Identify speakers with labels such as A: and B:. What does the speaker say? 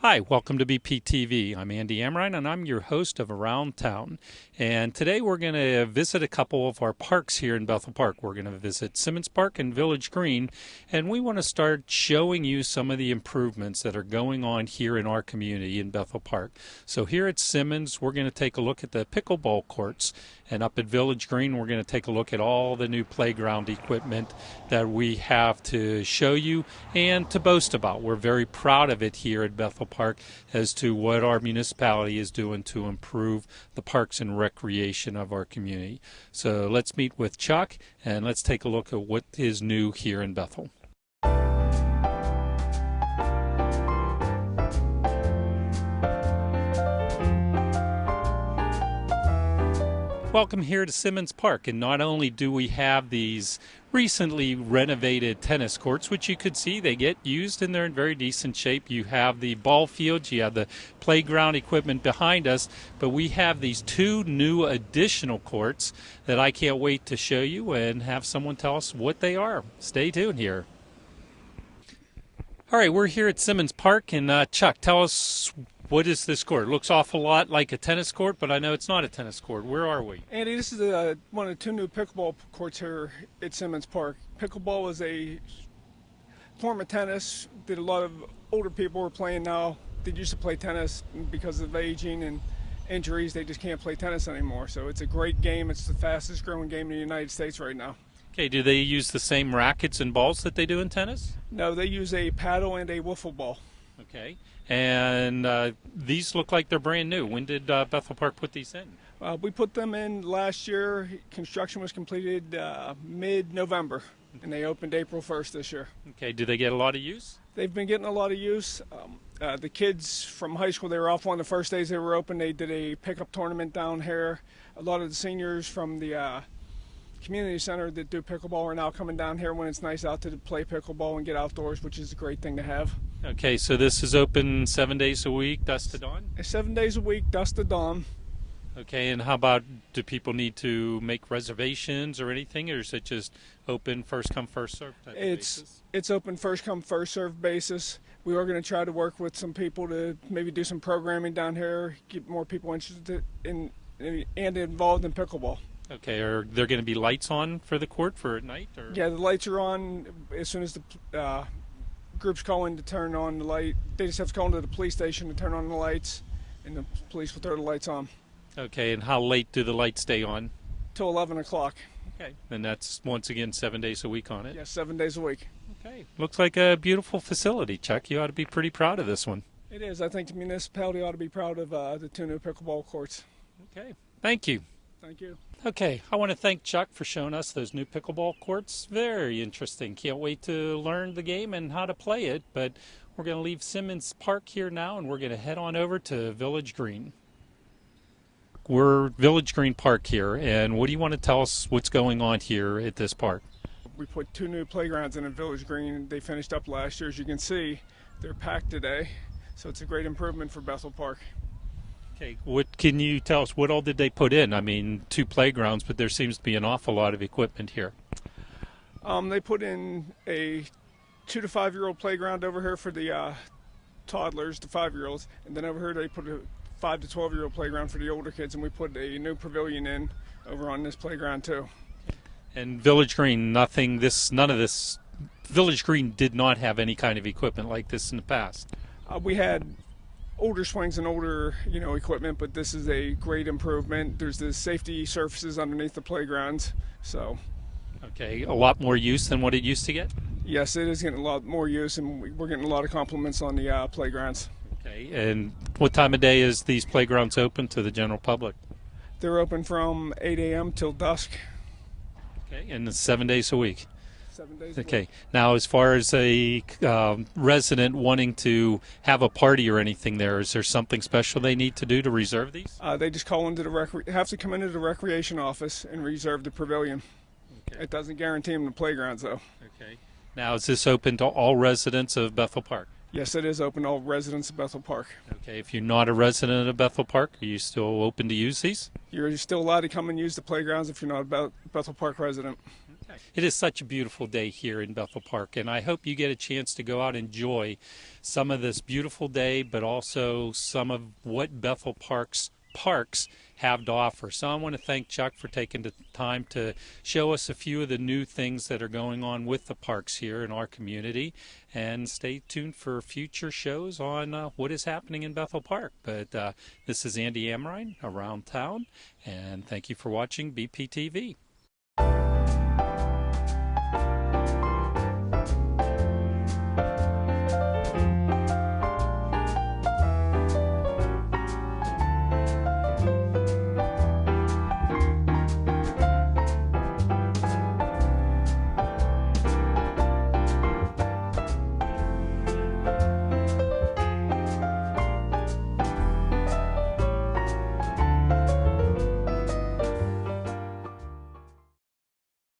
A: Hi, welcome to BPTV. I'm Andy Amrine and I'm your host of Around Town. And today we're going to visit a couple of our parks here in Bethel Park. We're going to visit Simmons Park and Village Green, and we want to start showing you some of the improvements that are going on here in our community in Bethel Park. So here at Simmons, we're going to take a look at the pickleball courts, and up at Village Green, we're going to take a look at all the new playground equipment that we have to show you and to boast about. We're very proud of it here at Bethel Park as to what our municipality is doing to improve the parks and recreation of our community. So let's meet with Chuck and let's take a look at what is new here in Bethel. Welcome here to Simmons Park, and not only do we have these recently renovated tennis courts, which you could see they get used and they're in very decent shape. You have the ball fields, you have the playground equipment behind us, but we have these two new additional courts that I can't wait to show you and have someone tell us what they are. Stay tuned here. All right, we're here at Simmons Park, and Chuck, tell us, what is this court? It looks awful lot like a tennis court, but I know it's not a tennis court. Where are we?
B: Andy, this is one of the two new pickleball courts here at Simmons Park. Pickleball is a form of tennis that a lot of older people are playing now. They used to play tennis because of aging and injuries. They just can't play tennis anymore. So it's a great game. It's the fastest growing game in the United States right now.
A: Okay, do they use the same rackets and balls that they do in tennis?
B: No, they use a paddle and a wiffle ball.
A: Okay, and these look like they're brand new. When did Bethel Park put these in?
B: We put them in last year. Construction was completed mid-November, and they opened April 1st this year.
A: Okay, do they get a lot of use?
B: They've been getting a lot of use. The kids from high school, they were off one of the first days they were open. They did a pickup tournament down here. A lot of the seniors from the community center that do pickleball are now coming down here when it's nice out to play pickleball and get outdoors, which is a great thing to have.
A: Okay, so this is open 7 days a week, dusk to dawn?
B: 7 days a week, dusk to dawn.
A: Okay, and how about, do people need to make reservations or anything, or is it just open first come first serve type of basis?
B: It's open first come first serve basis. We are going to try to work with some people to maybe do some programming down here, get more people interested in and involved in pickleball.
A: Okay, are there going to be lights on for the court for at night? Or?
B: Yeah, the lights are on as soon as the groups call in to turn on the light. They just have to call into the police station to turn on the lights, and the police will throw the lights on.
A: Okay, and how late do the lights stay on?
B: Till 11 o'clock.
A: Okay, and that's once again 7 days a week on it?
B: Yes, 7 days a week.
A: Okay, looks like a beautiful facility, Chuck. You ought to be pretty proud of this one.
B: It is. I think the municipality ought to be proud of the two new pickleball courts.
A: Okay, thank you.
B: Thank you.
A: Okay, I want to thank Chuck for showing us those new pickleball courts. Very interesting. Can't wait to learn the game and how to play it. But we're going to leave Simmons Park here now, and we're going to head on over to Village Green. We're Village Green Park here, and what do you want to tell us what's going on here at this park?
B: We put two new playgrounds in Village Green. They finished up last year. As you can see, they're packed today. So it's a great improvement for Bethel Park.
A: Okay, what can you tell us? What all did they put in? I mean, two playgrounds, but there seems to be an awful lot of equipment here.
B: They put in a 2 to 5 year old playground over here for the toddlers, the 5-year-olds, and then over here they put a 5 to 12 year old playground for the older kids, and we put a new pavilion in over on this playground too.
A: And Village Green, none of this. Village Green did not have any kind of equipment like this in the past.
B: We had older swings and older, equipment, but this is a great improvement. There's the safety surfaces underneath the playgrounds, so.
A: Okay, a lot more use than what it used to get?
B: Yes, it is getting a lot more use, and we're getting a lot of compliments on the playgrounds.
A: Okay, and what time of day is these playgrounds open to the general public?
B: They're open from 8 a.m. till dusk.
A: Okay, and it's 7 days a week?
B: 7 days.
A: Okay. Now, as far as a resident wanting to have a party or anything there, is there something special they need to do to reserve these?
B: They just call into the have to come into the recreation office and reserve the pavilion. Okay. It doesn't guarantee them the playgrounds, though.
A: Okay. Now, is this open to all residents of Bethel Park?
B: Yes, it is open to all residents of Bethel Park.
A: Okay. If you're not a resident of Bethel Park, are you still open to use these?
B: You're still allowed to come and use the playgrounds if you're not a Bethel Park resident.
A: It is such a beautiful day here in Bethel Park, and I hope you get a chance to go out and enjoy some of this beautiful day, but also some of what Bethel Park's parks have to offer. So I want to thank Chuck for taking the time to show us a few of the new things that are going on with the parks here in our community, and stay tuned for future shows on what is happening in Bethel Park. But this is Andy Amrine, Around Town, and thank you for watching BPTV.